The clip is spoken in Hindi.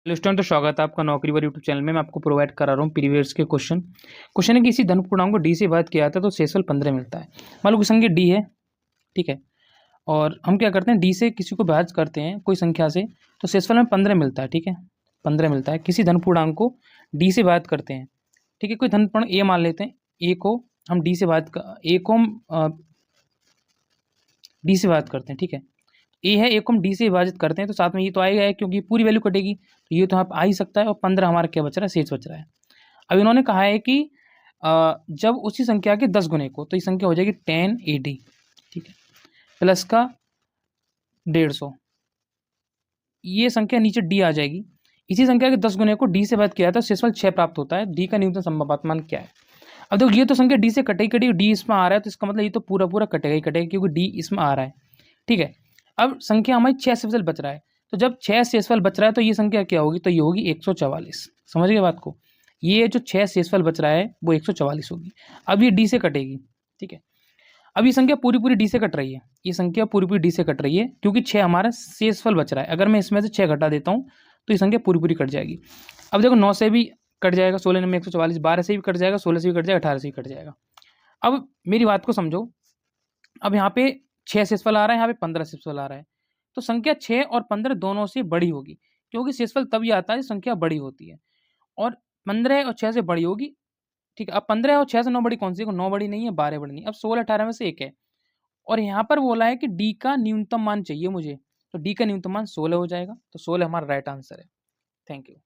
हेलो स्टूडेंट, तो स्वागत है आपका नौकरी वाली यूट्यूब चैनल में। मैं आपको प्रोवाइड करा रहा हूँ प्रीवियस के क्वेश्चन है कि इसी धन पूर्णांक को डी से बात किया था तो शेषफल 15 मिलता है। मान लो कोई संख्या डी है, ठीक है, और हम क्या करते हैं, डी से किसी को भाज्य करते हैं कोई संख्या से, तो शेषफल में 15 मिलता है। ठीक है, 15 मिलता है। किसी धन पूर्णांक को डी से बात करते हैं, ठीक है, कोई धन पूर्णांक ए मान लेते हैं, ए को हम डी से बात ए को हम डी से बात करते हैं। ठीक है, ए है, ए को हम डी से विभाजित करते हैं तो साथ में ये तो आएगा है, क्योंकि पूरी वैल्यू कटेगी तो ये तो यहाँ पे आ ही सकता है। और 15 हमारा क्या बच रहा है, शेष बच रहा है। अब इन्होंने कहा है कि जब उसी संख्या के 10 गुने को, तो ये संख्या हो जाएगी 1080, ठीक है, प्लस का 150, ये संख्या नीचे डी आ जाएगी। इसी संख्या के 10 गुने को डी से बात किया था, शेषफल 6 प्राप्त होता है। डी का न्यूनतम संभव मान क्या है? अब देखो, ये तो संख्या डी से कटेगी, डी इसमें आ रहा है तो इसका मतलब ये तो पूरा पूरा कटेगा ही कटेगा, क्योंकि डी इसमें आ रहा है। ठीक है, अब संख्या हमारी 6 शेषफल बच रहा है, तो जब 6 शेषफल बच रहा है तो ये संख्या क्या होगी, तो ये होगी 144। समझ गए बात को? ये जो 6 शेषफल बच रहा है वो 144 होगी। अब ये डी से कटेगी, ठीक है। अब ये संख्या पूरी पूरी डी से कट रही है, ये संख्या पूरी पूरी डी से कट रही है, क्योंकि 6 हमारा शेषफल बच रहा है। अगर मैं इसमें से 6 घटा देता हूँ तो ये संख्या पूरी पूरी कट जाएगी। अब देखो, 9 से भी कट जाएगा, 16 में 144, 12 से भी कट जाएगा, 16 से भी कट जाएगा, 18 से भी कट जाएगा। अब मेरी बात को समझो, अब यहाँ पे 6 शेषफल आ रहा है, यहाँ पे 15 शेषफल आ रहा है, तो संख्या 6 और 15 दोनों से बड़ी होगी, क्योंकि शेषफल तभी आता है संख्या बड़ी होती है, और 15 और 6 से बड़ी होगी। ठीक है, अब 15 और 6 से 9 बड़ी कौन सी है? 9 बड़ी नहीं है, 12 बड़ी नहीं। अब 16 18 में से एक है, और यहाँ पर बोला है कि डी का न्यूनतम मान चाहिए मुझे, तो डी का न्यूनतम मान 16 हो जाएगा, तो 16 हमारा राइट आंसर है। Thank you.